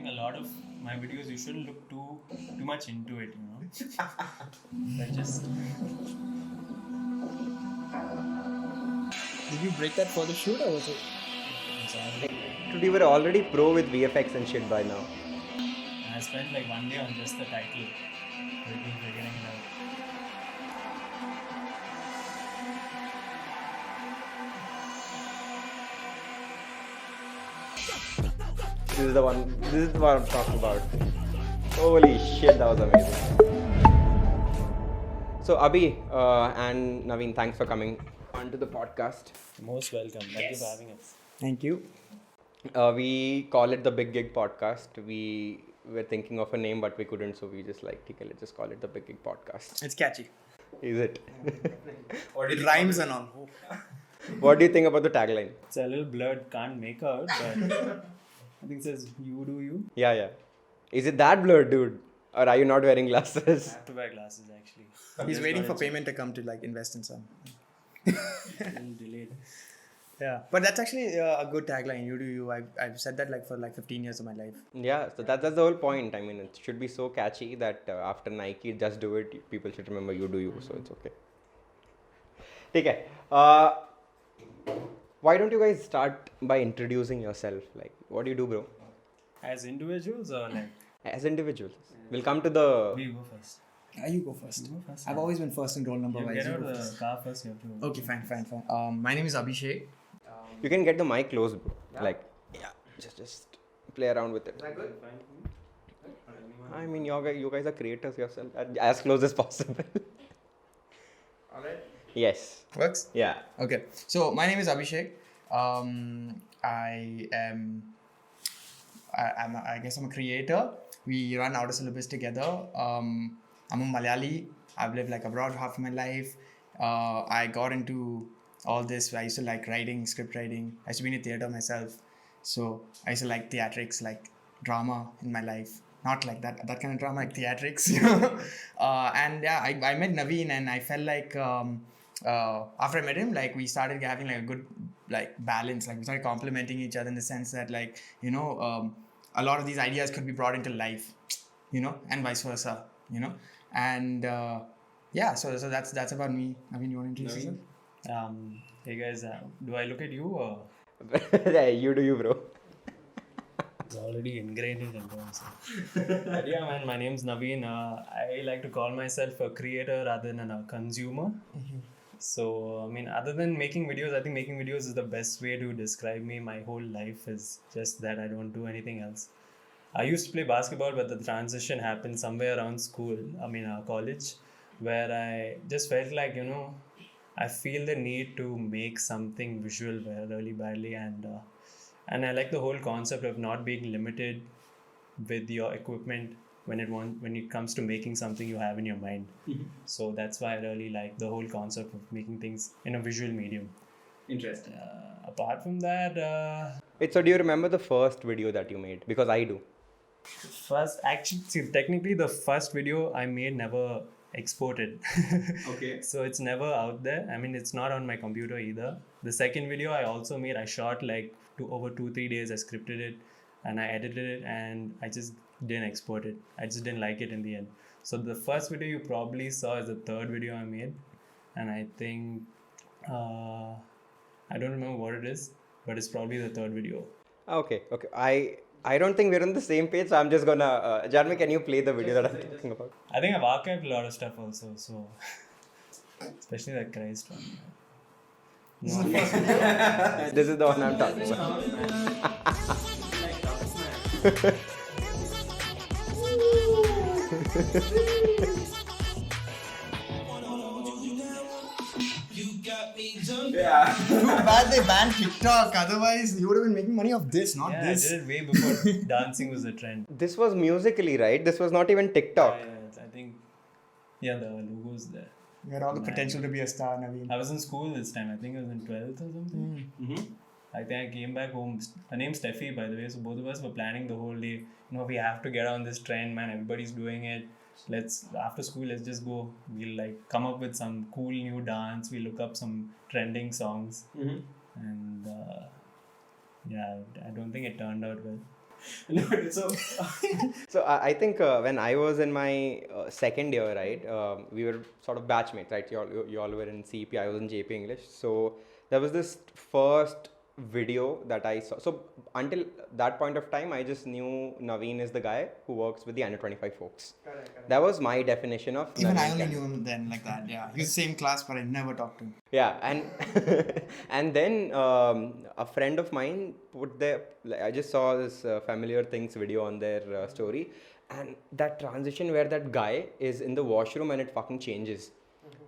think a lot of my videos you shouldn't look too much into it, But just Did you break that for the shoot or was it? We were already pro with VFX and shit by now. I spent like one day on just the title, figuring it out. This is the one I'm talking about. Holy shit, that was amazing. So Abhi and Naveen, thanks for coming onto the podcast. Most welcome. Thank you for having us. Thank you. We call it the Big Gig Podcast. We were thinking of a name, but we couldn't, so we just okay, let's just call it the Big Gig Podcast. It's catchy. Is it? It rhymes and all. What do you think about the tagline? It's a little blurred, can't make out, but I think it says you do you. Yeah. Is it that blurred, dude? Or are you not wearing glasses? I have to wear glasses actually. He's waiting for payment to come to invest in some. Delayed. Yeah, but that's actually a good tagline. You do you. I've said that for 15 years of my life. Yeah, so that's the whole point. I mean, it should be so catchy that after Nike just do it, people should remember you do you. So it's okay. Okay. Why don't you guys start by introducing yourself? What do you do, bro? As individuals or As individuals. We'll come to the... we go first. You go first. I've always been first in roll number You wise. get out of the car first, you have to... Okay, fine. My name is Abhishek. You can get the mic close, bro. Yeah. Just play around with it. Fine. I mean, you guys are creators yourself. As close as possible. Alright. Yes. Works? Yeah. Okay. So my name is Abhishek. I guess I'm a creator. We run Outer Syllabus together. I'm a Malayali. I've lived abroad half of my life. I got into all this. I used to like writing, script writing. I used to be in a theater myself. So I used to like theatrics, drama in my life. Not like that kind of drama, theatrics. And yeah, I met Naveen and I felt after I met him, we started having a good balance. We started complementing each other in the sense that a lot of these ideas could be brought into life, and vice versa, and yeah. So that's about me. Naveen, you want to introduce yourself? Hey guys, do I look at you or? You do you, bro. It's already ingrained in everyone. But yeah, man, my name's Naveen. I like to call myself a creator rather than a consumer. Mm-hmm. So, I mean, other than making videos, I think making videos is the best way to describe me. My whole life is just that I don't do anything else. I used to play basketball, but the transition happened somewhere around college, where I just felt I feel the need to make something visual really badly, and I like the whole concept of not being limited with your equipment when it comes to making something you have in your mind. Mm-hmm. So that's why I really like the whole concept of making things in a visual medium. Interesting. Apart from that, So do you remember the first video that you made? Because I do. technically the first video I made never exported. Okay. So it's never out there. I mean, it's not on my computer either. The second video I also made, I shot over 2-3 days. I scripted it and I edited it and I just didn't export it. I just didn't like it in the end. So the first video you probably saw is the third video I made, and I think I don't remember what it is, but it's probably the third video. Okay. I don't think we're on the same page, so I'm just gonna... Jarmi, can you play the video that I'm talking about? I think I've archived a lot of stuff also, so especially that Christ one. No. This is the one I'm talking about. Yeah. Too bad they banned TikTok. Otherwise, you would have been making money off this, not this. I did it way before dancing was a trend. This was Musically, right? This was not even TikTok. Yeah, I think. Yeah, the logo's there. You had all the potential to be a star, Naveen. I was in school this time. I think I was in 12th or something. Mm-hmm. I think I came back home. Her name's Steffi, by the way. So both of us were planning the whole day. We have to get on this trend, man. Everybody's doing it. After school, let's just go. We'll come up with some cool new dance. We'll look up some trending songs. Mm-hmm. And yeah, I don't think it turned out well. No, so So I think when I was in my second year, right, we were sort of batchmates, right? You all were in CP, I was in JP English. So there was this first video that I saw. So until that point of time, I just knew Naveen is the guy who works with the under 25 folks. Correct. That was my definition of Even I Naveen only Cano. knew him then like that. Yeah, he was same class, but I never talked to him. Yeah, and and then a friend of mine put their. Like, I just saw this familiar things video on their story, and that transition where that guy is in the washroom and it fucking changes.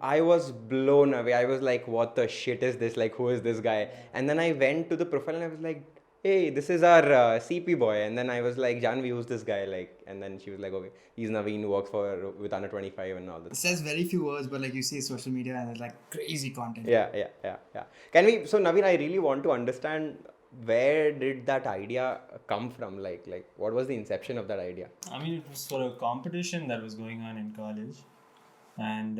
I was blown away. I was like, "What the shit is this? Like, who is this guy?" And then I went to the profile and I was like, "Hey, this is our CP boy." And then I was like, "Janvi, who's this guy?" Like, and then she was like, "Okay, he's Naveen, who works with under 25 and all that." It says very few words, but like you see social media and it's like crazy content. Yeah. Can we? So Naveen, I really want to understand where did that idea come from? Like what was the inception of that idea? I mean, it was for a competition that was going on in college, and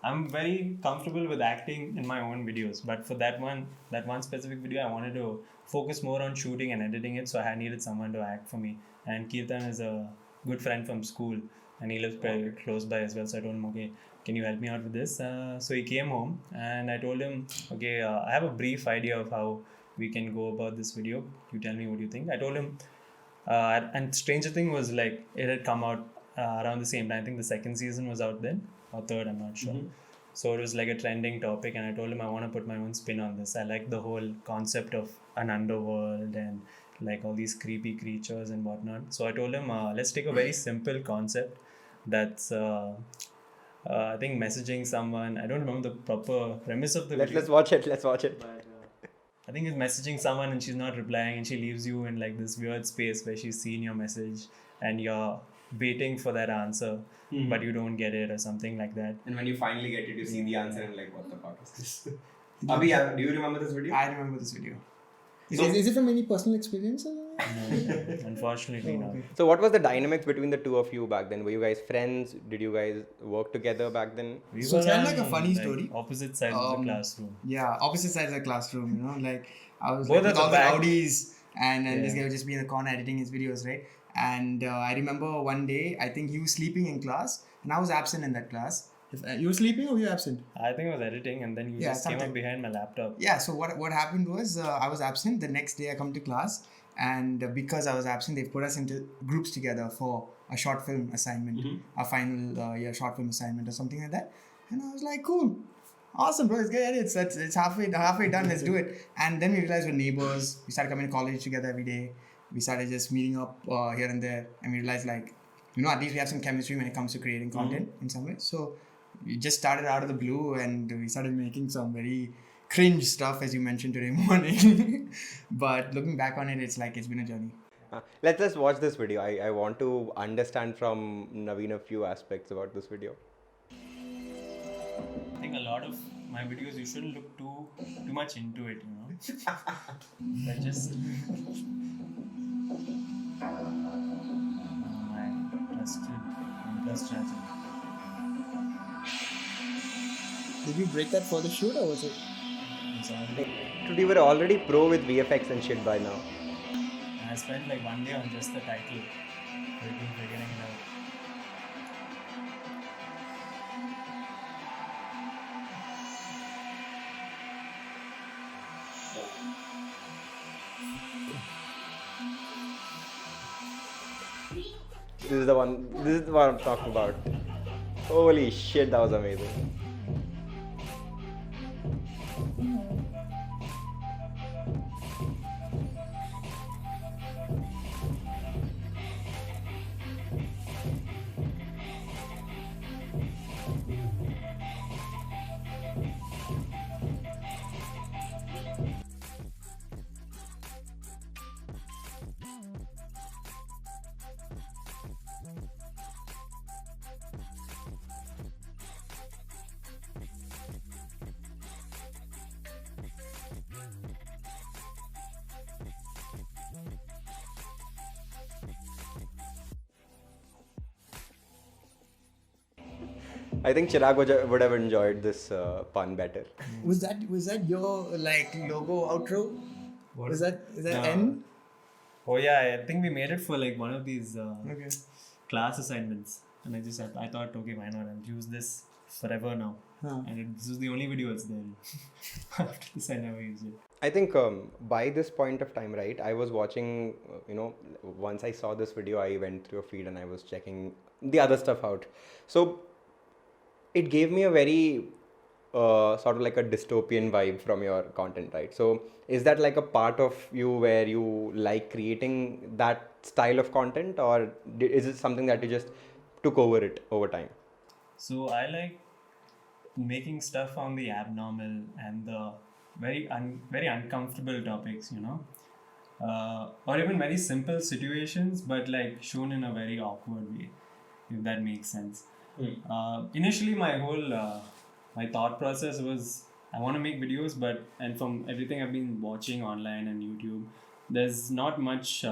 I'm very comfortable with acting in my own videos. But for that one specific video, I wanted to focus more on shooting and editing it, so I needed someone to act for me. And Kirtan is a good friend from school, and he lives very close by as well. So I told him, okay, can you help me out with this? So he came home, and I told him, okay, I have a brief idea of how we can go about this video. You tell me what you think. I told him, and stranger thing was like it had come out around the same time. I think the second season was out then, or third, I'm not sure. So it was like a trending topic, and I told him I want to put my own spin on this. I like the whole concept of an underworld and like all these creepy creatures and whatnot. So I told him, let's take a very simple concept that's I think messaging someone. I don't remember the proper premise of the video. Let's watch it. But I think it's messaging someone and she's not replying, and she leaves you in like this weird space where she's seen your message and you're waiting for that answer, but you don't get it or something like that. And when you finally get it, you see the answer and like, what the fuck is this? Abhi, do you remember this video? I remember this video. Is it from any personal experience? No, unfortunately not. So what was the dynamics between the two of you back then? Were you guys friends? Did you guys work together back then? We So were it's kind of on, like a funny story. Opposite sides of the classroom. Yeah, opposite sides of the classroom, you know, like I was Both like, at with the all the back. rowdies and this Yeah. guy would just be in the corner editing his videos, right? And I remember one day, I think he was sleeping in class and I was absent in that class. You were sleeping or were you absent? I think I was editing, and then you Yeah, just came something. up behind my laptop. Yeah, so what happened was I was absent. The next day I come to class, and because I was absent, they put us into groups together for a short film assignment, a final year short film assignment or something like that. And I was like, cool, awesome, bro, let's get it. It's halfway done, let's do it. And then we realized we're neighbors. We started coming to college together every day. We started just meeting up here and there, and we realized like, you know, at least we have some chemistry when it comes to creating content in some way. So we just started out of the blue and we started making some very cringe stuff, as you mentioned today morning. But looking back on it, it's like it's been a journey. Let's just watch this video. I want to understand from Naveen a few aspects about this video. I think a lot of my videos, you shouldn't look too much into it, you know. But just my trusted strategy. Did you break that for the shoot or was it? It's already, We were already pro with VFX and shit by now. I spent like one day on just the title, figuring it out. This is the one. This is what I'm talking about. Holy shit, that was amazing. I think Chirag would have enjoyed this pun better. Was that your like logo outro? What? Is that No. N? Oh yeah, I think we made it for like one of these Okay. class assignments, and I thought, okay, why not? I'll use this forever now. And this is the only video it's there. After this, I never used it. I think by this point of time, right, I was watching, once I saw this video, I went through a feed and I was checking the other stuff out. So it gave me a very sort of like a dystopian vibe from your content, right? So is that like a part of you where you like creating that style of content, or is it something that you just took over it over time? So I like making stuff on the abnormal and the very uncomfortable topics, or even very simple situations, but like shown in a very awkward way, if that makes sense. Initially, my thought process was I want to make videos, and from everything I've been watching online and YouTube, there's not much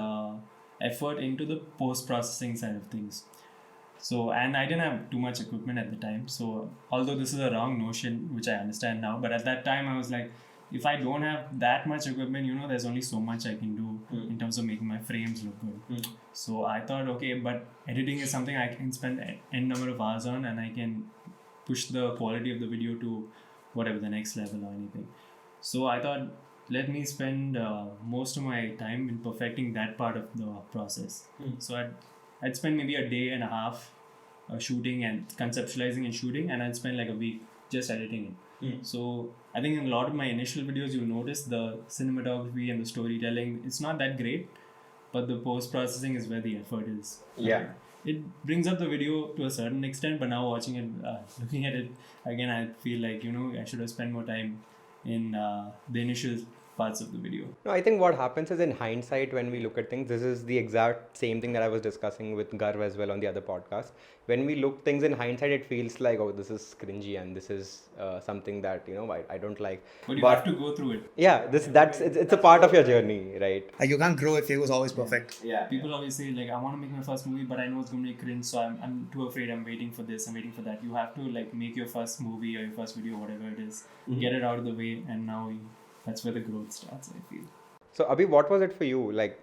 effort into the post processing side of things. So, and I didn't have too much equipment at the time. So, although this is a wrong notion, which I understand now, but at that time I was like, if I don't have that much equipment, there's only so much I can do in terms of making my frames look good. So I thought, okay, but editing is something I can spend n number of hours on, and I can push the quality of the video to whatever the next level or anything. So I thought, let me spend most of my time in perfecting that part of the process. So I'd spend maybe a day and a half shooting and conceptualizing and shooting, and I'd spend like a week just editing it. So I think in a lot of my initial videos, you'll notice the cinematography and the storytelling, it's not that great, but the post-processing is where the effort is. Yeah. It brings up the video to a certain extent, but now watching it, looking at it again, I feel like, I should have spent more time in the initial parts of the video. No, I think what happens is in hindsight, when we look at things, this is the exact same thing that I was discussing with Garv as well on the other podcast. When we look things in hindsight, it feels like, oh, this is cringy and this is something that, I don't like. But you have to go through it. Yeah, it's a part of your journey, right? Like you can't grow if it was always perfect. Yeah. People always say like, I want to make my first movie, but I know it's going to be cringe, so I'm too afraid. I'm waiting for this, I'm waiting for that. You have to like make your first movie or your first video, whatever it is, get it out of the way, and now that's where the growth starts, I feel. So, Abhi, what was it for you? Like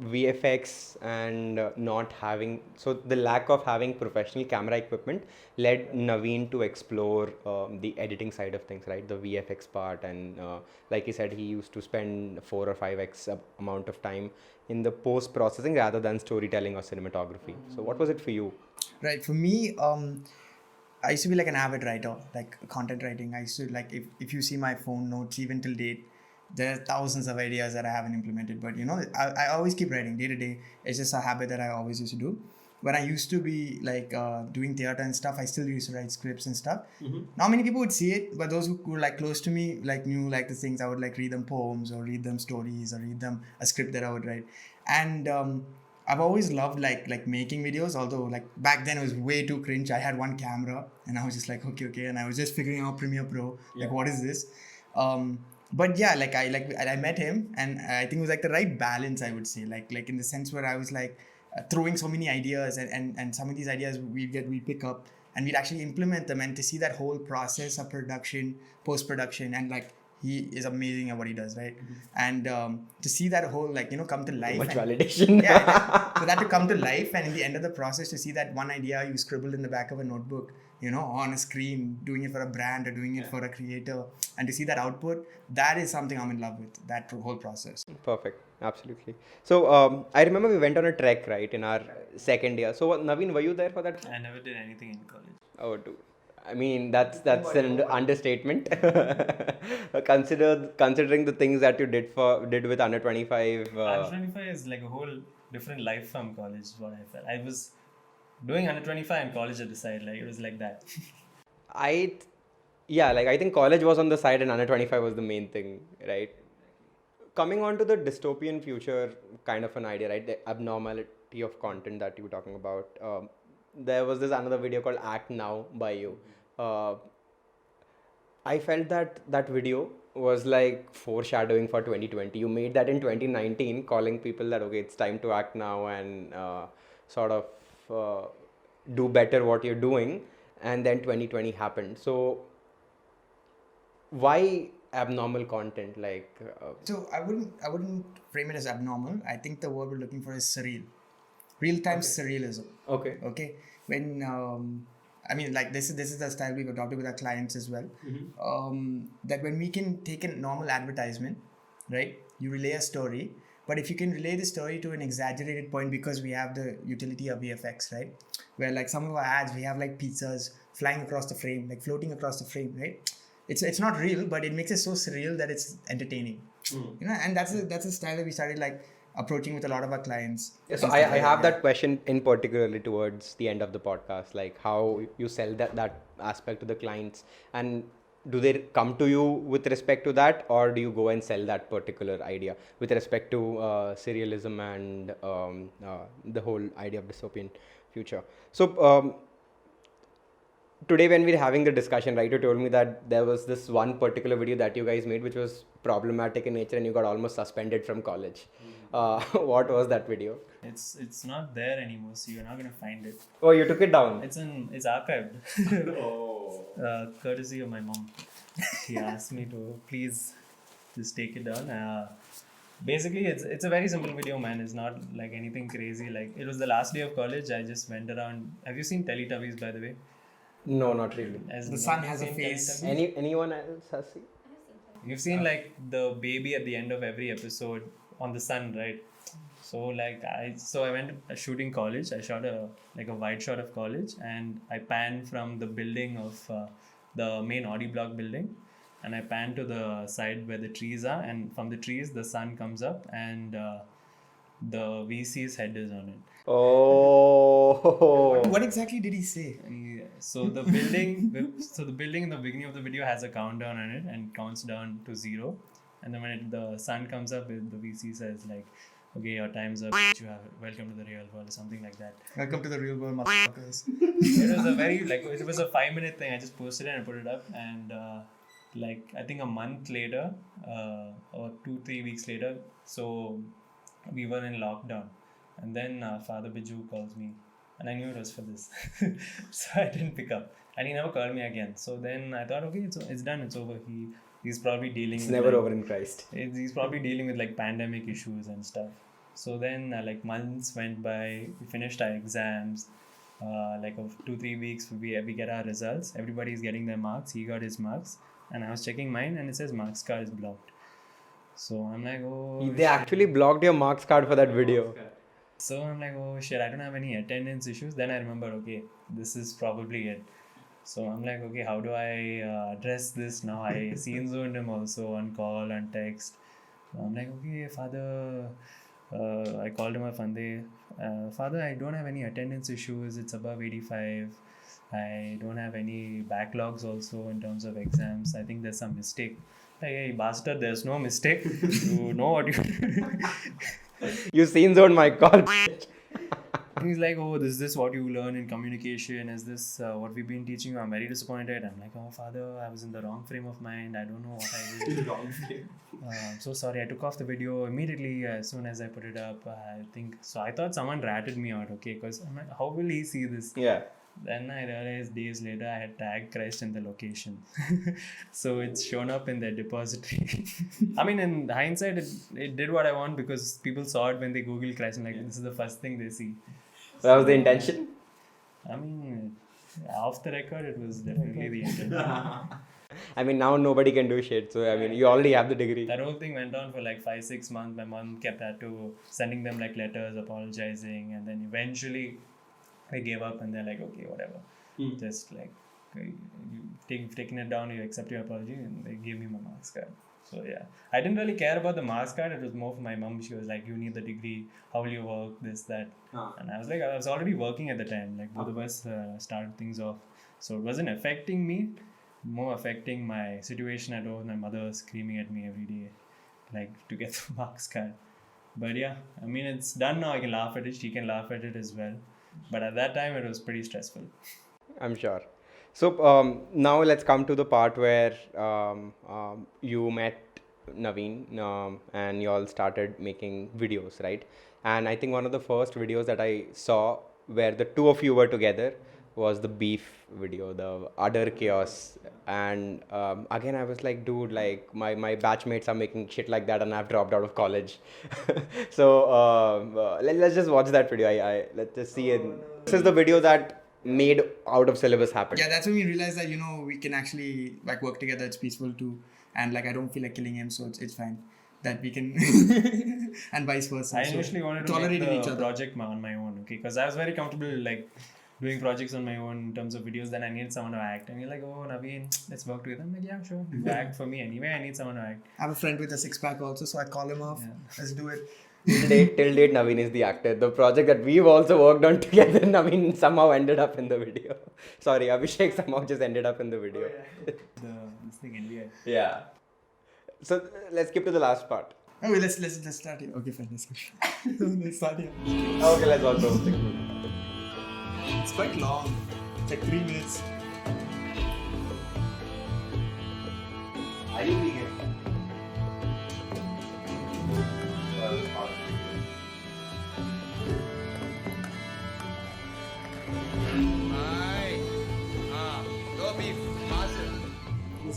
VFX and not having, so the lack of having professional camera equipment led Naveen to explore the editing side of things, right? The VFX part, and like he said, he used to spend 4 or 5x amount of time in the post processing rather than storytelling or cinematography. So, what was it for you? Right. For me, I used to be like an avid writer, like content writing. I used to like, if you see my phone notes, even till date, there are thousands of ideas that I haven't implemented. But I always keep writing day to day. It's just a habit that I always used to do. When I used to be like doing theater and stuff, I still used to write scripts and stuff. Not many people would see it, but those who were like close to me, like knew like the things. I would like read them poems or read them stories or read them a script that I would write. And I've always loved like making videos, although like back then it was way too cringe. I had one camera and I was just like, okay. And I was just figuring out Premiere Pro, like what is this? But yeah, I met him, and I think it was like the right balance, I would say, like in the sense where I was like throwing so many ideas, and some of these ideas we pick up and we'd actually implement them, and to see that whole process of production, post-production, and like he is amazing at what he does, right? And to see that whole come to life. Much validation. Yeah, for that to come to life, and in the end of the process, to see that one idea you scribbled in the back of a notebook, on a screen, doing it for a brand or doing it for a creator, and to see that output, that is something I'm in love with, that whole process. Perfect. Absolutely. So I remember we went on a trek, right, in our second year. So Naveen, were you there for that? I never did anything in college. Oh, dude. I mean, that's an understatement. Considering the things that you did with under 25. Under 25 is like a whole different life from college, is what I felt. I was doing under 25 and college at the side, like it was like that. I think college was on the side and under 25 was the main thing, right? Coming on to the dystopian future kind of an idea, right? The abnormality of content that you were talking about. There was this another video called Act Now by you. I felt that video was like foreshadowing for 2020. You made that in 2019, calling people that, okay, it's time to act now and sort of do better what you're doing. And then 2020 happened. So why abnormal content? Like, So I wouldn't frame it as abnormal. I think the word we're looking for is surreal, real time surrealism. okay. Okay, when I mean, like this is the style we've adopted with our clients as well. That when we can take a normal advertisement, right? You relay a story, but if you can relay the story to an exaggerated point because we have the utility of VFX, right? Where like some of our ads, we have like pizzas flying across the frame, like floating across the frame, right? It's not real, but it makes it so surreal that it's entertaining. You know, and that's a style that we started like approaching with a lot of our clients. Yeah, so I have that question in particularly towards the end of the podcast, like how you sell that aspect to the clients, and do they come to you with respect to that, or do you go and sell that particular idea with respect to serialism and the whole idea of dystopian future? So today when we were having the discussion, right, you told me that there was this one particular video that you guys made which was problematic in nature and you got almost suspended from college. What was that video? It's not there anymore, so you're not gonna find it. Oh, you took it down. It's archived. Courtesy of my mom. She asked me to please just take it down. Basically, it's a very simple video, man. It's not like anything crazy. Like, it was the last day of college. I just went around. Have you seen Teletubbies, by the way? No, not really. The sun has a face. Anyone else has seen? You've seen like the baby at the end of every episode on the sun, right? So like I went shooting college. I shot a wide shot of college, and I panned from the building of the main Audi block building, and I panned to the side where the trees are, and from the trees the sun comes up, and the VC's head is on it. Oh. What exactly did he say? So the building in the beginning of the video has a countdown on it and counts down to 0, and then when the sun comes up, the VC says like, "Okay, your time's up. You have welcome to the real world," or something like that. Welcome to the real world, motherfuckers. It was a very it was a 5-minute thing. I just posted it and put it up, and I think a month later, or 2-3 weeks later, so we were in lockdown, and then Father Biju calls me, and I knew it was for this, so I didn't pick up, and he never called me again. So then I thought, okay, it's done, it's over. He's probably dealing. It's with never over in Christ. He's probably dealing with like pandemic issues and stuff. So then like months went by. We finished our exams. 2-3 weeks we get our results. Everybody's getting their marks. He got his marks, and I was checking mine, and it says marks card is blocked. So I'm like, oh. They actually blocked your marks card for that video. So I'm like, oh shit, I don't have any attendance issues. Then I remember, okay, this is probably it. So I'm like, okay, how do I address this now? I scene zoned him also on call and text. So I'm like, okay, Father, I called him up one day. Father, I don't have any attendance issues. It's above 85. I don't have any backlogs also in terms of exams. I think there's some mistake. Like, hey, bastard, there's no mistake. You know what you... You scene zone my call. He's like, oh, is this what you learn in communication? Is this what we've been teaching you? I'm very disappointed. I'm like, oh, Father, I was in the wrong frame of mind. I don't know what I did. Wrong frame. I'm so sorry. I took off the video immediately as soon as I put it up. I think so. I thought someone ratted me out, okay? Because I'm like, how will he see this? Yeah. Then I realized days later I had tagged Christ in the location. So it's shown up in their depository. I mean, in hindsight, it did what I want because people saw it when they Google Christ and like, this is the first thing they see. That was the intention? I mean, off the record, it was definitely the intention. I mean, now nobody can do shit. So, I mean, you already have the degree. That whole thing went on for like 5-6 months. My mom kept sending them like letters apologizing, and then eventually I gave up and they're like, okay, whatever. Just like, you've taken it down, you accept your apology, and they gave me my marks card. So yeah, I didn't really care about the marks card. It was more for my mom. She was like, you need the degree. How will you work? This, that. And I was like, I was already working at the time. Like both of us started things off. So it wasn't affecting me, more affecting my situation at home. My mother screaming at me every day, like to get the marks card. But yeah, I mean, it's done now. I can laugh at it. She can laugh at it as well. But at that time, it was pretty stressful. I'm sure. So now let's come to the part where you met Naveen and you all started making videos, right? And I think one of the first videos that I saw where the two of you were together was the beef video, the utter chaos. And again, I was like, dude, like my batchmates are making shit like that, and I've dropped out of college. So let's just watch that video. Let's just see it. This is the video that made out of syllabus happen. Yeah, that's when we realized that, we can actually like work together. It's peaceful too. And like, I don't feel like killing him, so it's fine. That we can, and vice versa. I initially wanted to tolerate make each the other. project on my own, okay? Because I was very comfortable like doing projects on my own in terms of videos. Then I needed someone to act, and you're like, oh, Naveen, let's work together. I'm like, yeah, sure, you act for me anyway. I need someone to act. I have a friend with a six-pack also, so I call him off. Yeah. Let's do it. Till date, Naveen is the actor. The project that we've also worked on together, Naveen somehow ended up in the video. Sorry, Abhishek somehow just ended up in the video. This thing NVI. Yeah. So let's skip to the last part. Oh, wait, let's start here. Okay, fine, let's go. Let's start here. Okay, let's also stick to it. It's quite long. It's like 3 minutes. Are you vegan?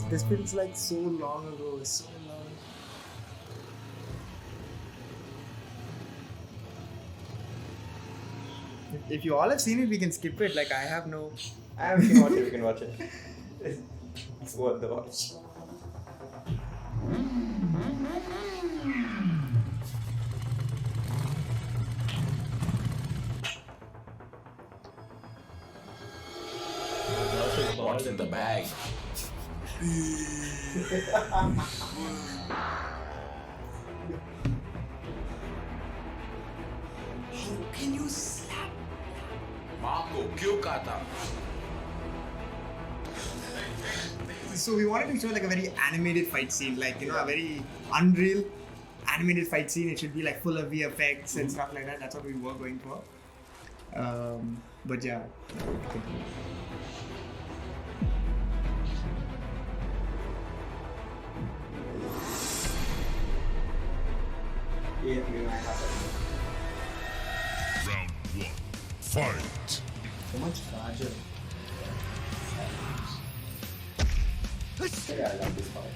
This feels like so long ago. So long. If you all have seen it, we can skip it. Like, I have no... We can watch it. We can watch it. It's worth the watch. What's in the bag? Can you slap? माँ को क्यों काटा? So we wanted to show like a very animated fight scene, like, a very unreal animated fight scene. It should be like full of VFX and stuff like that. That's what we were going for. But yeah. Round 1. Fight. So much larger. Yeah, I love this part.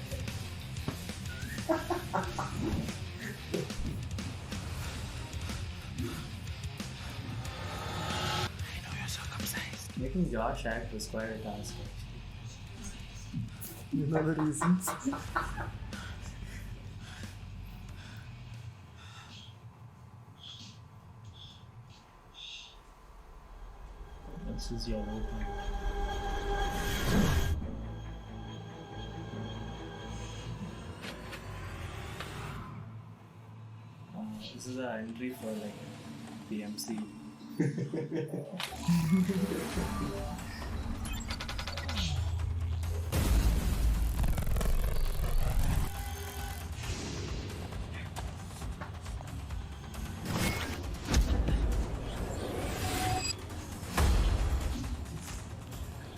Making Josh act was quite a task. You know the reasons. This is your opening. This is an entry for like PMC.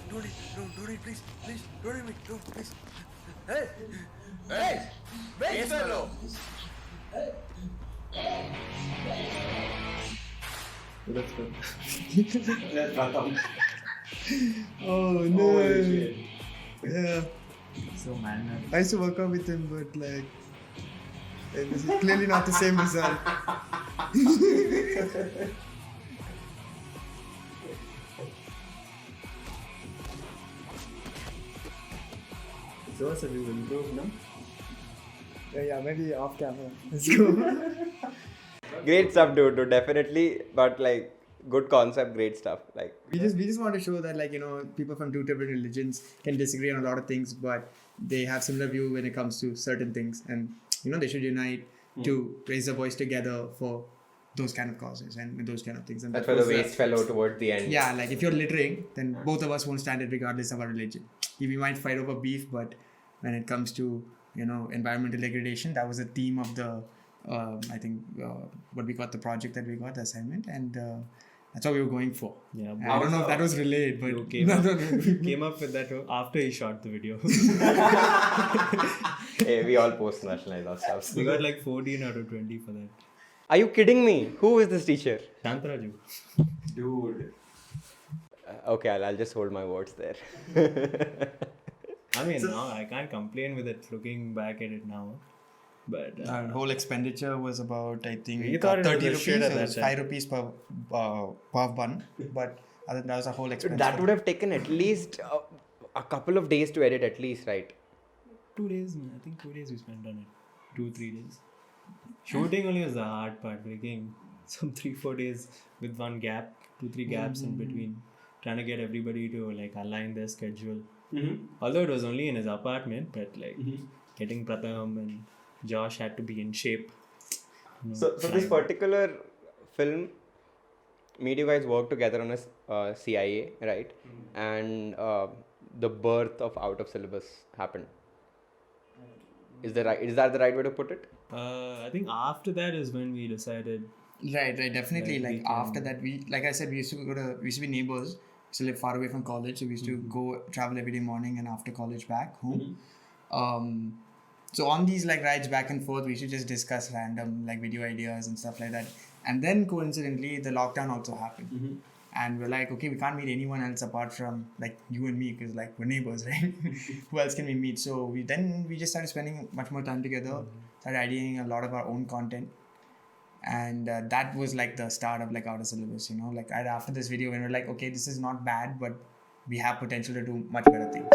Don't please, don't hit me, please. Hey, big fellow. That's good. Oh no. Yeah. So man. I used to work out with him, but like, this is clearly not the same result. So what's it we will improve, no? Yeah, maybe off camera. Let's go. Great stuff, dude. Definitely, but like good concept, great stuff. Like We just want to show that, like, people from two different religions can disagree on a lot of things, but they have similar view when it comes to certain things, and they should unite to raise their voice together for those kind of causes and those kind of things. And that's where the waste fell out towards the end. Yeah, like if you're littering, then both of us won't stand it regardless of our religion. We might fight over beef, but when it comes to environmental degradation, that was the theme of the I think what we got, the project that we got, the assignment, and that's what we were going for. Yeah, And I don't know if that was relayed, but you came up with that after he shot the video. Hey, we all post nationalize our stuff. We got like 14 out of 20 for that. Are you kidding me? Who is this teacher? Shantaraju. Dude. Okay, I'll just hold my words there. I mean, no, I can't complain with it looking back at it now. But Our whole expenditure was about, I think, We thought it was 30 a shit rupees. at It that was time. 5 rupees per bun. But other than that was a whole expense. That would have taken at least a couple of days to edit, at least, right? 2 days, man. I think 2 days we spent on it. 2-3 days. Shooting only was the hard part. Making some 3-4 days with 2-3 gaps in between. Trying to get everybody to like align their schedule. Although it was only in his apartment, but like getting Pratham and Josh had to be in shape. You know, So this particular film made you guys work together on a CIA, right? And the birth of Out of Syllabus happened. Is that the right way to put it? I think after that is when we decided. Right, definitely. Like, Like we after that, like I said, we used to be neighbors. We used to live far away from college, so we used to go travel every day morning and after college back home. So on these like rides back and forth, we should just discuss random like video ideas and stuff like that. And then coincidentally, the lockdown also happened. And we're like, okay, we can't meet anyone else apart from like you and me, because like we're neighbors, right? Who else can we meet? So we just started spending much more time together, started ideating a lot of our own content. And that was like the start of like Out of Syllabus, you know, like right after this video when we're like, okay, this is not bad, but we have potential to do much better things.